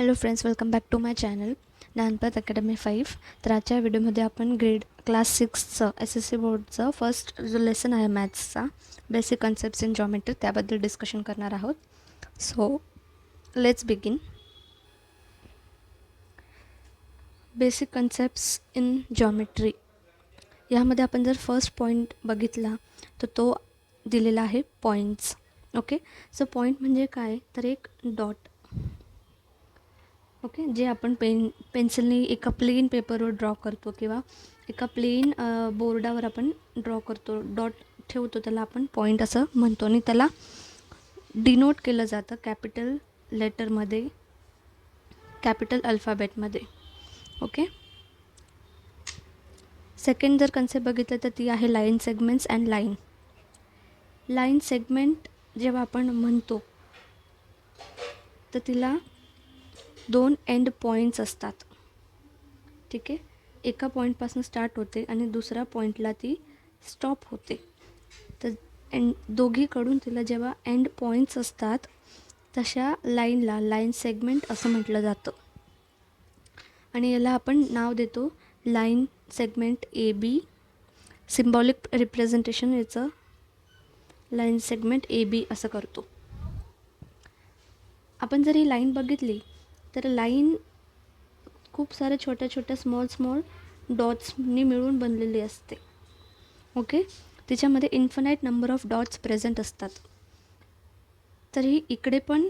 Hello friends, welcome back to my channel Gyanprad academy 5. तर आजच्या व्हिडिओमध्ये आपण ग्रेड क्लास 6चं SSC बोर्डचं फर्स्ट जो लेसन आहे मॅथ्सचा बेसिक कन्सेप्ट्स इन जॉमेट्री त्याबद्दल डिस्कशन करणार आहोत. So let's begin. Basic concepts in geometry यामध्ये आपण जर फर्स्ट पॉईंट बघितला तर तो दिलेला आहे पॉईंट्स. ओके, सो पॉईंट म्हणजे काय तर एक डॉट. ओके, जे आपण पेन्सिलने एका प्लेन पेपरवर ड्रॉ करतो किंवा एका प्लेन बोर्डावर आपण ड्रॉ करतो, डॉट ठेवतो, त्याला आपण पॉईंट असं म्हणतो आणि त्याला डिनोट केलं जातं कॅपिटल लेटरमध्ये, कॅपिटल अल्फाबेटमध्ये. ओके, सेकंड जर कन्सेप्ट बघितलं तर ती आहे line segments and line. Line segment जेव्हा आपण म्हणतो तर तिला 2 एंड पॉईंट्स असतात. ठीक आहे, एका पॉईंटपासून स्टार्ट होते आणि दुसऱ्या पॉईंटला ती स्टॉप होते. तर दोघीकडून तिला जेव्हा एंड पॉईंट्स असतात तशा लाईनला लाईन सेगमेंट असं म्हटलं जातं आणि याला आपण नाव देतो line segment AB. Symbolic representation याचं लाईन सेगमेंट AB असं करतो. आपण जर ही लाईन बघितली तर लाईन खूप साऱ्या छोट्या छोट्या स्मॉल डॉट्सनी मिळून बनलेली असते. ओके, तिच्यामध्ये infinite number of dots present असतात. तरी इकडे पण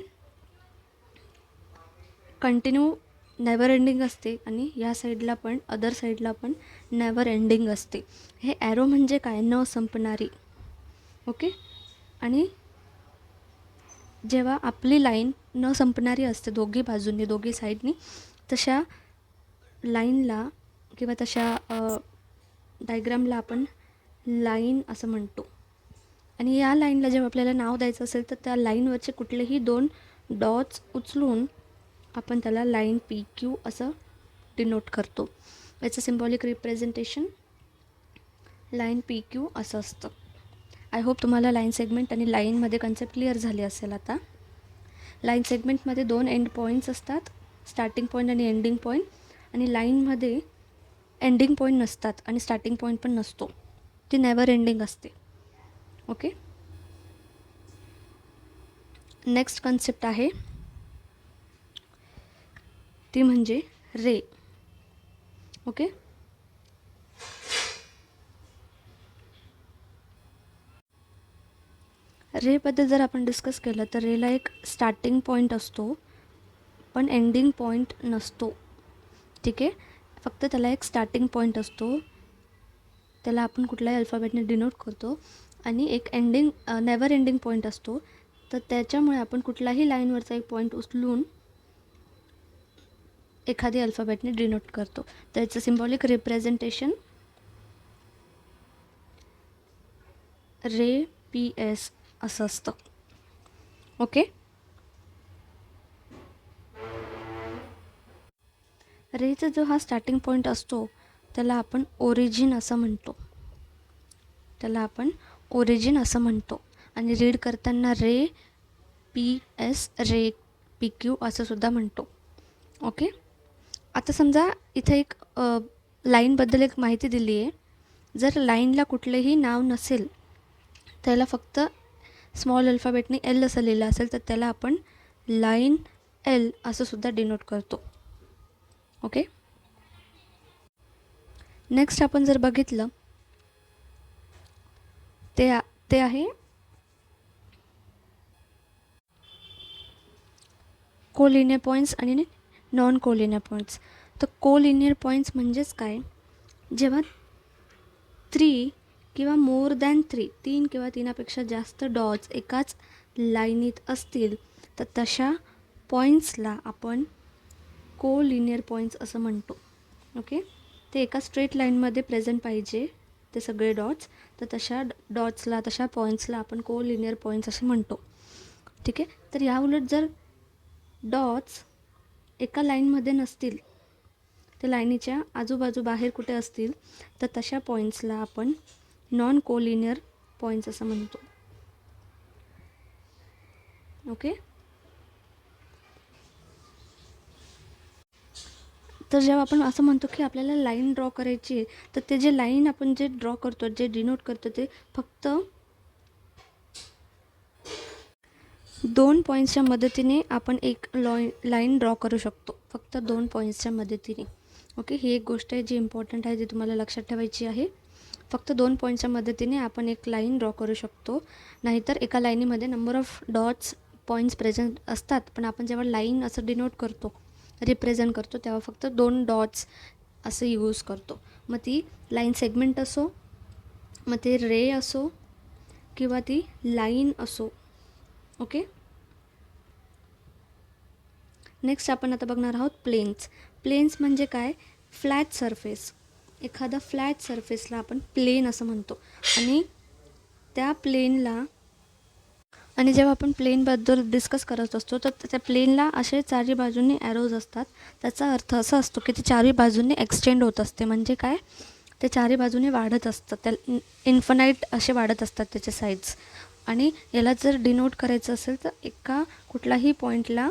कंटिन्यू नेवर एंडिंग असते आणि या साईडला पण, अदर साईडला पण नेवर एंडिंग असते. हे ॲरो म्हणजे काय, न संपणारी. ओके, आणि जेव्हा आपली लाईन न संपणारी असते दोघी बाजूंनी, दोघी साईडनी, तशा लाईनला किंवा तशा डायग्रामला आपण लाईन असं म्हणतो. आणि या लाईनला जेव्हा आपल्याला नाव द्यायचं असेल तर त्या लाईनवरचे कुठलेही 2 डॉट्स उचलून आपण त्याला लाईन PQ असं डिनोट करतो. याचं सिम्बॉलिक रिप्रेझेंटेशन लाईन PQ असं असतं. आय होप तुम्हाला लाईन सेगमेंट आणि लाईनमध्ये कन्सेप्ट क्लिअर झाले असेल. आता लाईन सेगमेंटमध्ये 2 एंड पॉईंट्स असतात, स्टार्टिंग पॉईंट आणि एंडिंग पॉईंट. आणि लाईनमध्ये एंडिंग पॉईंट नसतात आणि स्टार्टिंग पॉईंट पण नसतो, ती नेवर एंडिंग असते. ओके, नेक्स्ट कन्सेप्ट आहे ती म्हणजे रे. ओके, रेबद्दल जर आपण डिस्कस केलं तर रेला एक स्टार्टिंग पॉईंट असतो पण एंडिंग पॉईंट नसतो. ठीक आहे, फक्त त्याला एक स्टार्टिंग पॉईंट असतो, त्याला आपण कुठल्याही अल्फाबेटने डिनोट करतो, आणि एक एंडिंग नेवर एंडिंग पॉईंट असतो. तर त्याच्यामुळे आपण कुठलाही लाईनवरचा एक पॉईंट उचलून एखादी अल्फाबेटने डिनोट करतो. त्याचं सिम्बॉलिक रिप्रेझेंटेशन रे PS असं असतं. ओके, रेचा जो हा स्टार्टिंग पॉईंट असतो त्याला आपण ओरिजिन असं म्हणतो, आणि रीड करताना रे PS, रे PQ असं सुद्धा म्हणतो. ओके, आता समजा इथे एक लाईनबद्दल एक माहिती दिली आहे. जर लाईनला कुठलेही नाव नसेल, त्याला फक्त स्मॉल अल्फाबेटने L असं लिहिलं असेल तर त्याला आपण लाईन L असं सुद्धा डिनोट करतो. ओके, नेक्स्ट आपण जर बघितलं ते आहे कोलिनियर पॉईंट्स आणि नॉन कोलिनियर पॉईंट्स. तर कोलिनियर पॉईंट्स म्हणजेच काय, जेव्हा 3 किंवा मोर दॅन 3 किंवा 3पेक्षा जास्त डॉट्स एकाच लाईनीत असतील तर तशा पॉईंट्सला आपण कोलिनियर पॉईंट्स असं म्हणतो. ओके, ते एका स्ट्रेट लाईनमध्ये प्रेझेंट पाहिजे ते सगळे डॉट्स, तर तशा डॉट्सला, तशा पॉईंट्सला आपण कोलिनियर पॉईंट्स असे म्हणतो. ठीक आहे, तर याउलट जर डॉट्स एका लाईनमध्ये नसतील, ते लाईनीच्या आजूबाजू बाहेर कुठे असतील तर तशा पॉईंट्सला आपण नॉन कोलिनियर पॉईंट्स असं म्हणतो. ओके, तर जेव्हा आपण असं म्हणतो की आपल्याला लाईन ड्रॉ करायची आहे, तर ते जे लाईन आपण जे ड्रॉ करतो, जे डिनोट करतो, ते फक्त 2 पॉईंट्सच्या मदतीने आपण एक लाईन ड्रॉ करू शकतो, फक्त 2 पॉईंट्सच्या मदतीने. ओके, ही एक गोष्ट आहे जी इम्पॉर्टंट आहे, जी तुम्हाला लक्षात ठेवायची आहे. फक्त 2 पॉईंट्सच्या मदतीने आपण एक लाईन ड्रॉ करू शकतो. नाहीतर एका लाईनीमध्ये number of dots, points present असतात, पण आपण जेव्हा लाईन असं डिनोट करतो, रिप्रेझेंट करतो, तेव्हा फक्त 2 डॉट्स असं यूज करतो. मग ती लाईन सेगमेंट असो, मग ते रे असो, किंवा ती लाईन असो. ओके, नेक्स्ट आपण आता बघणार आहोत प्लेन्स. प्लेन्स म्हणजे काय? Flat surface. एखादा फ्लॅट सरफेसला आपण प्लेन असं म्हणतो. आणि त्या प्लेनला, आणि जेव्हा आपण प्लेनबद्दल डिस्कस करत असतो, तर त्या प्लेनला असे चारी बाजूंनी ॲरोज असतात. त्याचा अर्थ असा असतो की ते चारी बाजूंनी एक्सटेंड होत असते. म्हणजे काय? ते चारी बाजूने वाढत असतं, त्या इन्फानाईट असे वाढत असतात त्याचे साईड्स. आणि याला जर डिनोट करायचं असेल तर एका कुठलाही पॉईंटला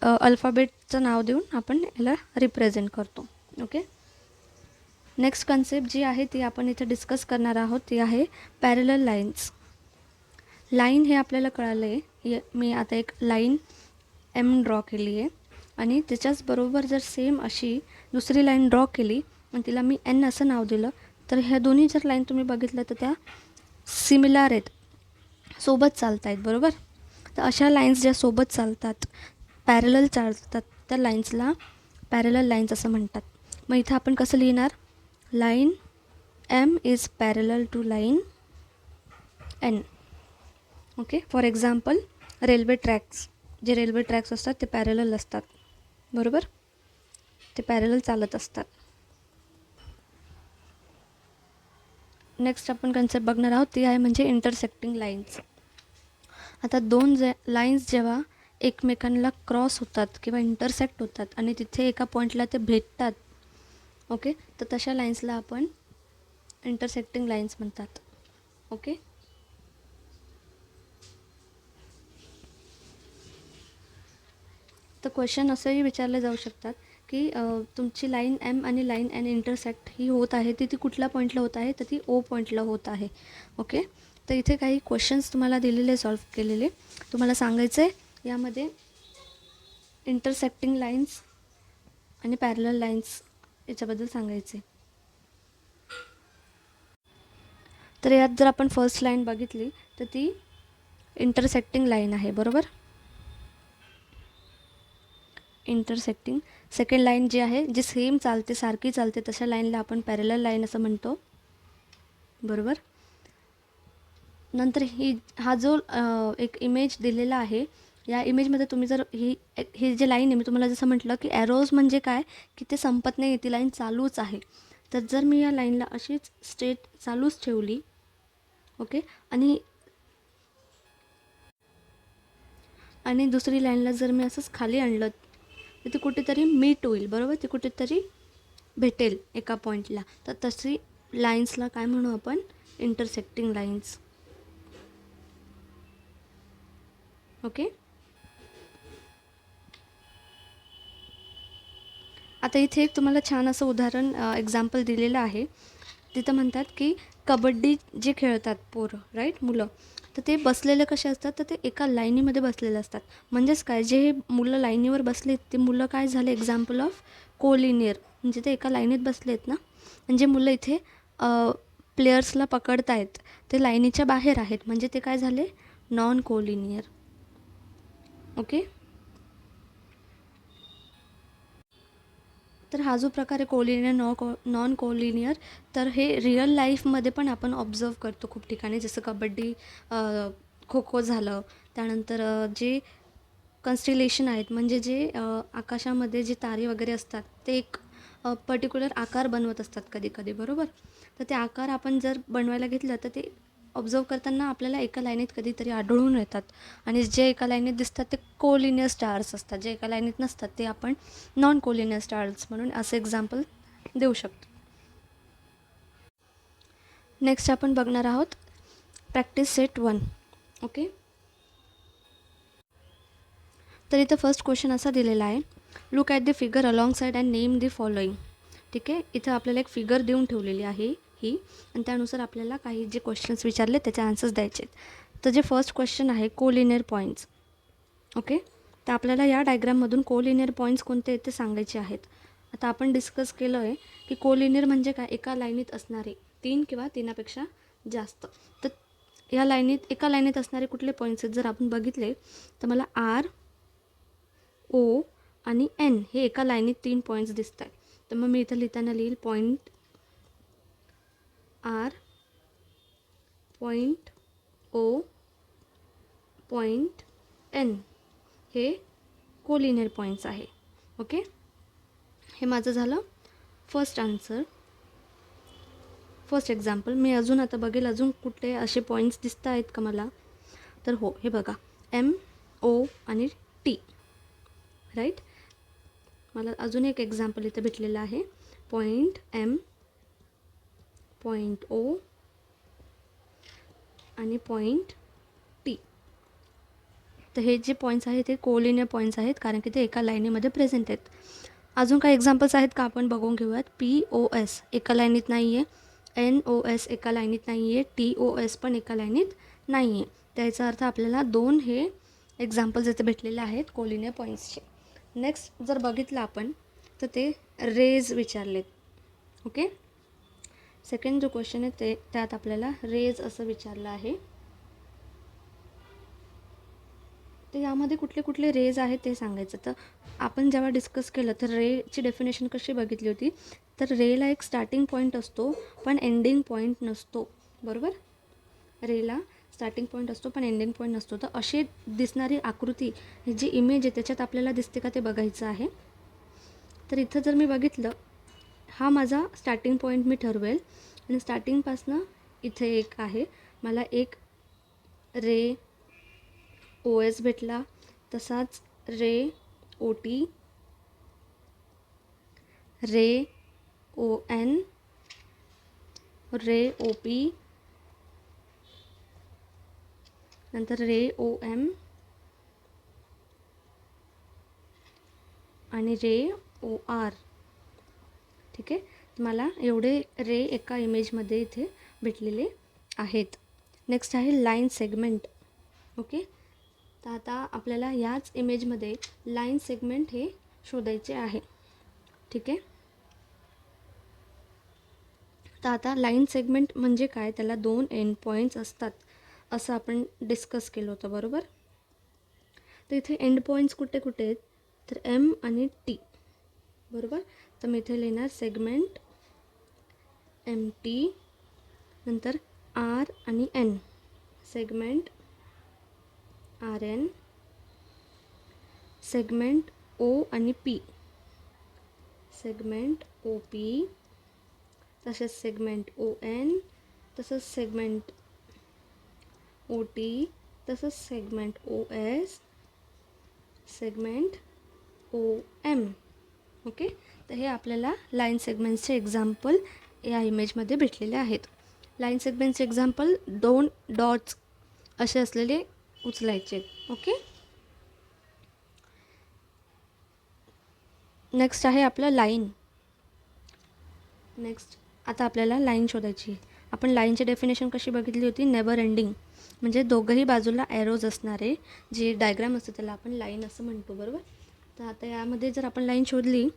अल्फाबेटचं नाव देऊन आपण याला रिप्रेझेंट करतो. ओके, नेक्स्ट कन्सेप्ट जी आहे ती आपण इथे डिस्कस करणार आहोत, ती आहे पॅरलल लाईन्स. लाईन हे आपल्याला कळालं आहे. मी आता एक लाईन एम ड्रॉ केली आहे, आणि त्याच्याचबरोबर जर सेम अशी दुसरी लाईन ड्रॉ केली आणि तिला मी एन असं नाव दिलं, तर ह्या दोन्ही जर लाईन तुम्ही बघितलं तर त्या सिमिलर आहेत, सोबत चालत आहेत, बरोबर. तर अशा लाईन्स ज्या सोबत चालतात, पॅरलल चालतात, त्या लाईन्सला पॅरलल लाईन्स असं म्हणतात. मग इथं आपण कसं लिहिणार? Line M is parallel to line N. Okay, for example railway tracks, जे रेल्वे ट्रॅक्स असतात ते पॅरलल असतात, बरोबर, ते पॅरलल चालत असतात. नेक्स्ट आपण कन्सेप्ट बघणार आहोत, ती आहे म्हणजे इंटरसेक्टिंग लाईन्स. आता दोन लाईन्स जेव्हा एकमेकांना क्रॉस होतात किंवा इंटरसेक्ट होतात आणि तिथे एका पॉईंटला ते भेटतात, ओके, तर तशा लाईन्सला आपण इंटरसेक्टिंग लाईन्स म्हणतात. ओके, तर क्वेश्चन असंही विचारले जाऊ शकतात की तुमची लाईन एम आणि लाईन एन इंटरसेक्ट ही होत आहे, ती कुठल्या पॉईंटला होत आहे? तर ती ओ पॉईंटला होत आहे. ओके, तर इथे काही क्वेश्चन्स तुम्हाला दिलेले, सॉल्व केलेले, तुम्हाला सांगायचं आहे यामध्ये इंटरसेक्टिंग लाईन्स आणि पॅरलल लाईन्स याच्याबद्दल सांगायचे. तर यात जर आपण फर्स्ट लाईन बघितली तर ती इंटरसेक्टिंग लाईन आहे, बरोबर. इंटरसेक्टिंग. सेकंड लाईन जी आहे, जी सेम चालते, सारखी चालते, तशा लाईनला आपण पॅरलल लाईन असं म्हणतो, बरोबर. नंतर हा जो एक इमेज दिलेला आहे, या इमेजमध्ये तुम्ही जर ही जी लाईन आहे, मी तुम्हाला जसं म्हटलं की ॲरोज म्हणजे काय, की ते संपत नाही, ती लाईन चालूच आहे. तर जर मी या लाईनला अशीच स्ट्रेट चालूच ठेवली, ओके, आणि दुसरी लाईनला जर मी असंच खाली आणलं, तर ती कुठेतरी मीट होईल, बरोबर, ती कुठेतरी भेटेल एका पॉईंटला. तर तशी लाईन्सला काय म्हणू आपण? Intersecting lines. ओके, आता इथे एक तुम्हाला छान असं उदाहरण, एक्झाम्पल दिलेलं आहे. तिथं म्हणतात की कबड्डी जे खेळतात पोरं, राईट, मुलं, तर ते बसलेले कसे असतात? तर ते एका लाईनीमध्ये बसलेले असतात. म्हणजेच काय, जे मुलं लाईनीवर बसलेत ते मुलं काय झाले? एक्झाम्पल ऑफ कोलिनियर, म्हणजे ते एका लाईनीत बसलेत ना. म्हणजे मुलं इथे प्लेयर्सला पकडतायत, ते लाईनीच्या बाहेर आहेत, म्हणजे ते काय झाले? Non collinear. ओके, तर हा जो प्रकार आहे कोलिनियर, नॉन कोलिनियर, तर हे रिअल लाईफमध्ये पण आपण ऑब्झर्व करतो खूप ठिकाणी. जसं कबड्डी, खो खो झालं, त्यानंतर जे कन्स्टिलेशन आहेत, म्हणजे जे आकाशामध्ये जे तारे वगैरे असतात, ते एक पर्टिक्युलर आकार बनवत असतात कधी कधी, बरोबर. तर ते आकार आपण जर बनवायला घेतलं तर ते ऑब्झर्व करताना आपल्याला एका लाईनीत कधीतरी आढळून येतात. आणि जे एका लाईनीत दिसतात ते कोलिनियर स्टार्स असतात, जे एका लाईनीत नसतात ते आपण नॉन कोलिनियर स्टार्स म्हणून असं एक्झाम्पल देऊ शकतो. नेक्स्ट आपण बघणार आहोत प्रॅक्टिस सेट 1. ओके, तर इथं फर्स्ट क्वेश्चन असा दिलेला आहे look at the figure along side and name the following. ठीक आहे, इथं आपल्याला एक फिगर देऊन ठेवलेली आहे ही, आणि त्यानुसार आपल्याला काही जे क्वेश्चन्स विचारले त्याचे आन्सर्स द्यायचे आहेत. तर जे फर्स्ट क्वेश्चन आहे कोलिनियर पॉईंट्स. ओके, तर आपल्याला या डायग्राममधून कोलिनियर पॉईंट्स कोणते आहेत ते सांगायचे आहेत. आता आपण डिस्कस केलं आहे की कोलिनियर म्हणजे काय, एका लाईनीत असणारे 3 किंवा 3पेक्षा जास्त. तर या लाईनीत एका लाईनीत असणारे कुठले पॉईंट्स आहेत जर आपण बघितले तर मला आर, ओ आणि एन हे एका लाईनीत 3 पॉईंट्स दिसत आहेत. तर मग मी इथं लिहिताना लिहिल point R, point O, point N हे कोलिनियर पॉईंट्स आहे. ओके, हे माझं झालं फर्स्ट आन्सर, फर्स्ट एक्झाम्पल. मी अजून आता बघेल अजून कुठले असे पॉईंट्स दिसत आहेत का मला. तर हो, हे बघा एम, ओ आणि टी. राईट, मला अजून एक एक्झाम्पल इथं भेटलेलं आहे. पॉईंट एम, पॉईंट ओ आणि पॉईंट टी. तर हे जे पॉईंट्स आहेत ते कोलिनियर पॉईंट्स आहेत कारण की ते एका लाईनीमध्ये प्रेझेंट आहेत. अजून काही एक्झाम्पल्स आहेत का आपण बघून घेऊयात. पी ओ एस एका लाईनीत नाही आहे, एन ओ एस एका लाईनीत नाही आहे, टी ओ एस पण एका लाईनीत नाही आहे. त्याचा अर्थ आपल्याला 2 हे एक्झाम्पल्स इथे भेटलेले आहेत कोलिनियर पॉईंट्सचे. नेक्स्ट जर बघितलं आपण तर ते रेज विचारलेत. ओके, सेकंड जो क्वेश्चन आहे ते त्यात आपल्याला रेज असं विचारलं आहे. तर यामध्ये कुठले कुठले रेज आहेत ते सांगायचं. तर आपण जेव्हा डिस्कस केलं तर रेची डेफिनेशन कशी बघितली होती, तर रेला एक स्टार्टिंग पॉईंट असतो पण एंडिंग पॉईंट नसतो. बरोबर, रेला स्टार्टिंग पॉईंट असतो पण एंडिंग पॉईंट नसतो. तर अशी दिसणारी आकृती जी इमेज आहे त्याच्यात आपल्याला दिसते का ते बघायचं आहे. तर इथं जर मी बघितलं, हा माझा स्टार्टिंग पॉईंट मी ठरवेल आणि स्टार्टिंगपासनं इथे एक आहे, मला एक रे ओ एस भेटला, तसाच रे ओ टी, रे ओ एन, रे ओ पी, नंतर रे ओ एम आणि रे ओ आर. ठीक आहे, मला एवढे रे एका इमेजमध्ये इथे भेटलेले आहेत. नेक्स्ट आहे लाईन सेगमेंट. ओके, तर आता आपल्याला याच इमेजमध्ये लाईन सेगमेंट हे शोधायचे आहे. ठीक आहे, तर आता लाईन सेगमेंट म्हणजे काय, त्याला 2 एंड पॉईंट्स असतात असं आपण डिस्कस केलं होतं. बरोबर, तर इथे एंड पॉईंट्स कुठे कुठे आहेत, तर एम आणि टी. बरोबर, तर मी इथे लिहिणार सेगमेंट एम टी, नंतर आर आणि N, segment R N, segment O आणि पी, सेगमेंट ओ पी, तसेच सेगमेंट ओ एन, तसंच सेगमेंट ओ टी, तसंच segment O S, segment O M. Okay, तर हे आपल्याला लाईन सेगमेंट्सचे एक्झाम्पल या इमेजमध्ये भेटलेले आहेत. लाईन सेगमेंट्सचे एक्झाम्पल 2 डॉट्स असे असलेले उचलायचे. ओके, नेक्स्ट आहे आपलं लाईन. नेक्स्ट आता आपल्याला लाईन शोधायची. आपण लाईनची डेफिनेशन कशी बघितली होती, नेवर एंडिंग, म्हणजे दोघंही बाजूला ॲरोज असणारे जे डायग्राम असते त्याला आपण लाईन असं म्हणतो. बरोबर, तर आता यामध्ये जर आपण लाईन शोधली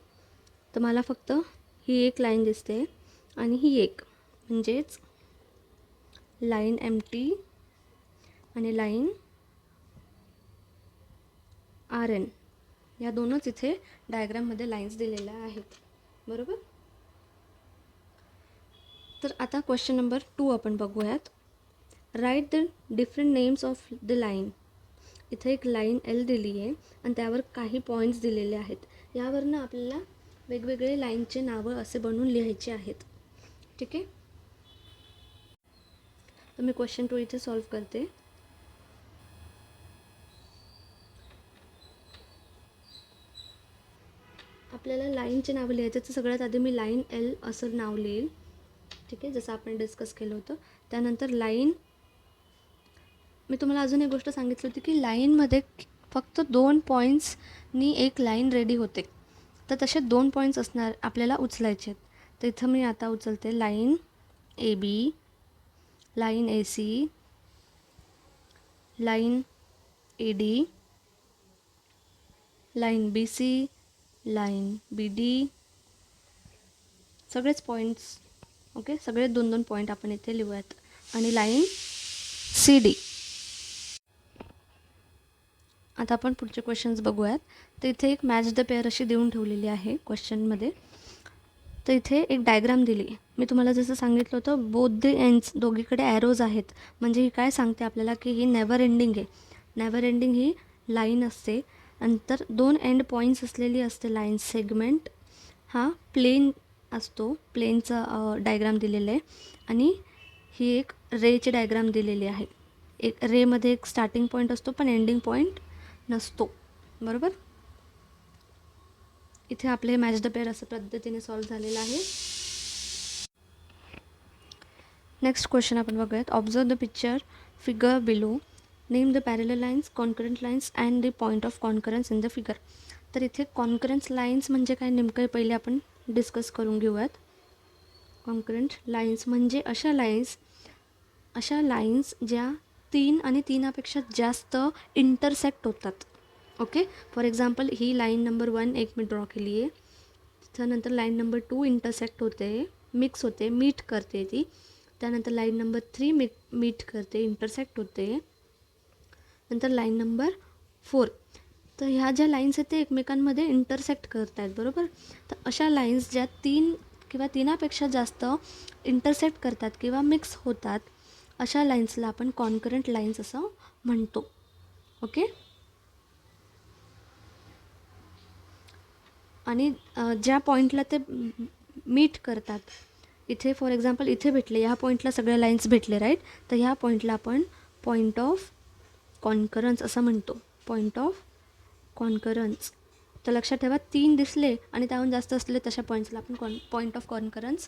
तर मला फक्त ही एक लाईन दिसते आणि ही एक, म्हणजेच लाईन एम टी आणि लाईन आर एन, या दोनच इथे डायग्राममध्ये लाईन्स दिलेल्या आहेत. बरोबर, तर आता क्वेश्चन नंबर 2 आपण बघूयात. Write the different names of the line. इथे एक लाईन एल दिली आहे आणि त्यावर काही पॉईंट्स दिलेले आहेत. यावरनं आपल्याला वेगवेगळे लाईनचे नावं असे बनवून लिहायचे आहेत. ठीक आहे, तर मी क्वेश्चन 2 इथे सॉल्व करते. आपल्याला लाईनचे नावं लिहायचं, तर सगळ्यात आधी मी लाईन एल असं नाव लिहील. ठीक आहे, जसं आपण डिस्कस केलं होतं. त्यानंतर लाईन, मी तुम्हाला अजून एक गोष्ट सांगितली होती की लाईनमध्ये फक्त 2 पॉईंट्सनी एक लाईन रेडी होते. तर तसे 2 पॉईंट्स असणार आपल्याला उचलायचे आहेत. तर इथं मी आता उचलते line A B, line A C, line A D, line B C, line B D, सगळेच पॉईंट्स. ओके, सगळे 2-2 पॉईंट आपण इथे लिहूयात. आणि लाईन सी डी. आता आपण पुढचे क्वेश्चन्स बघूयात. तर इथे एक मॅच द पेअर अशी देऊन ठेवलेली आहे क्वेश्चनमध्ये. तर इथे एक डायग्राम दिली. मी तुम्हाला जसं सांगितलं होतं बोथ द एंड्स, दोघीकडे ॲरोज आहेत. म्हणजे ही काय सांगते आपल्याला की ही नेवर एंडिंग आहे. नेवर एंडिंग ही लाईन असते. नंतर 2 एंड पॉईंट्स असलेली असते लाईन. सेगमेंट हा प्लेन असतो, प्लेनचा डायग्राम दिलेला आहे. आणि ही एक रेची डायग्राम दिलेली आहे. एक रेमध्ये एक स्टार्टिंग पॉईंट असतो पण एंडिंग पॉईंट नसतो, बरोबर. इथे आपले मॅच द पेअर असं पद्धतीने सॉल्व झालेलं आहे. नेक्स्ट क्वेश्चन आपण बघूयात. Observe the picture figure below, name the parallel lines, concurrent lines and the point of concurrence in the figure. तर इथे कॉन्करन्स लाईन्स म्हणजे काय नेमकं पहिले आपण डिस्कस करून घेऊयात. कॉन्करंट लाईन्स म्हणजे अशा लाईन्स ज्या 3 आणि 3पेक्षा जास्त इंटरसेक्ट होतात. Okay, for example he line number 1 एक मी ड्रॉ केली आहे. त्यानंतर लाईन नंबर 2 इंटरसेक्ट होते, मिक्स होते, मीट करते ती. त्यानंतर लाईन नंबर 3 मीट करते, इंटरसेक्ट होते. नंतर लाईन नंबर 4. तर ह्या ज्या लाईन्स आहेत ते एकमेकांमध्ये इंटरसेक्ट करत आहेत, बरोबर. तर अशा लाईन्स ज्या 3 किंवा 3पेक्षा जास्त इंटरसेक्ट करतात किंवा मिक्स होतात, अशा लाईन्सला आपण कॉन्करंट लाईन्स असं म्हणतो. ओके. आणि ज्या पॉईंटला ते मीट करतात, इथे फॉर एक्झाम्पल इथे भेटले, ह्या पॉईंटला सगळ्या लाईन्स भेटले, राईट. तर ह्या पॉईंटला आपण पॉईंट ऑफ कॉन्करन्स असं म्हणतो. Point of concurrence. तर लक्षात ठेवा, 3 दिसले आणि त्याहून जास्त असले तशा पॉईंट्सला आपण पॉईंट ऑफ कॉन्करन्स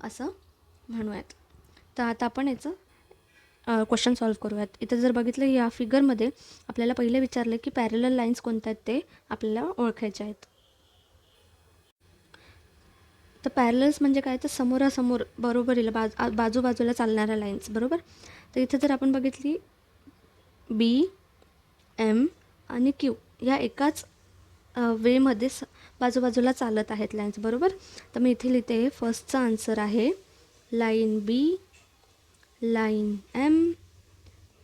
असं म्हणूयात. तर आता आपण याचं क्वेश्चन सॉल्व करूयात. इथं जर बघितलं या फिगरमध्ये आपल्याला पहिले विचारले की पॅरलल लाईन्स कोणत्या आहेत ते आपल्याला ओळखायचे आहेत. तर पॅरलल्स म्हणजे काय, तर समोरासमोर बरोबरीला बाजूबाजूला चालणाऱ्या लाईन्स, बरोबर. तर इथे जर आपण बघितली बी, एम आणि क्यू या एकाच वेमध्ये बाजूबाजूला चालत आहेत लाईन्स, बरोबर. तर मी इथे लिहिते, फर्स्टचा आन्सर आहे line B, line M,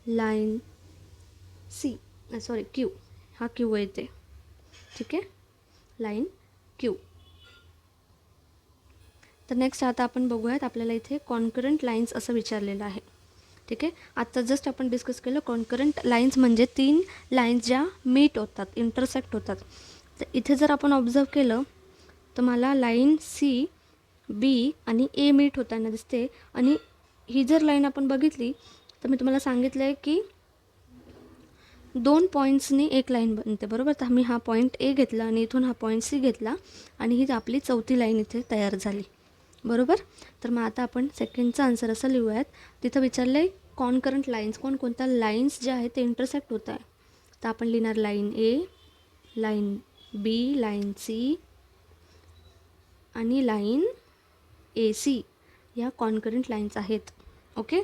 line C, sorry Q, हा क्यू येते, ठीक आहे, लाईन क्यू. तर नेक्स्ट आता आपण बघूयात, आपल्याला इथे कॉन्करंट लाईन्स असं विचारलेलं आहे, ठीक आहे. आता जस्ट आपण डिस्कस केलं कॉन्करंट लाईन्स म्हणजे 3 लाईन्स ज्या मीट होतात, इंटरसेक्ट होतात. तर इथे जर आपण ऑब्झर्व केलं तर मला लाईन सी, बी आणि ए मीट होताना दिसते. आणि ही जर लाईन आपण बघितली तर मी तुम्हाला सांगितलं आहे की 2 पॉईंट्सनी एक लाईन बनते, बरोबर. तर मी हा पॉईंट ए घेतला आणि इथून हा पॉईंट सी घेतला आणि ही आपली चौथी लाईन इथे तयार झाली, बरोबर. तर मग आता आपण सेकंडचा आन्सर असं लिहूयात. तिथं विचारलं आहे कॉन्करंट लाईन्स, कोणकोणत्या लाईन्स ज्या आहेत ते इंटरसेक्ट होत आहे. तर आपण लिहिणार line A, line B, line C आणि लाईन ए सी या कॉन्करंट लाईन्स आहेत. ओके.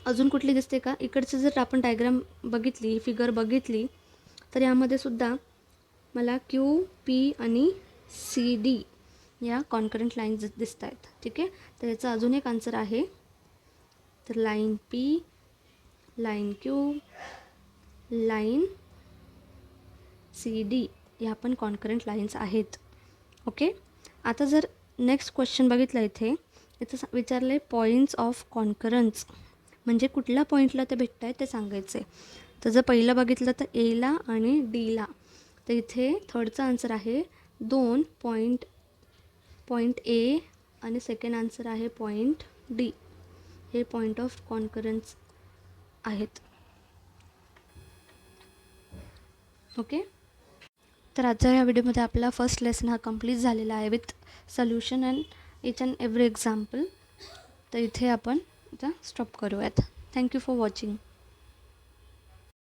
अजून कुठली दिसते का, इकडचं जर आपण डायग्राम बघितली, फिगर बघितली तर यामध्ये सुद्धा मला क्यू, पी आणि सी डी या कॉन्करंट लाईन्स दिसत आहेत, ठीक आहे. तर याचा अजून एक आन्सर आहे, तर line P, line Q, line C D या पण कॉन्करंट लाईन्स आहेत. ओके. आता जर नेक्स्ट क्वेश्चन बघितलं इथे विचारलं आहे पॉईंट्स ऑफ कॉन्करन्स म्हणजे कुठल्या पॉईंटला ते भेटत आहे ते सांगायचं आहे. तर जर पहिलं बघितलं तर एला आणि डीला, तर इथे थर्डचा आन्सर आहे 2 पॉईंट ए आणि सेकंड आन्सर आहे पॉईंट डी. हे पॉईंट ऑफ कॉन्करन्स आहेत. ओके. तर आजच्या ह्या व्हिडिओमध्ये आपला फर्स्ट लेसन हा कंप्लीट झालेला आहे with solution and each and every example. तर इथे आपण आता स्टॉप करूयात. Thank you for watching.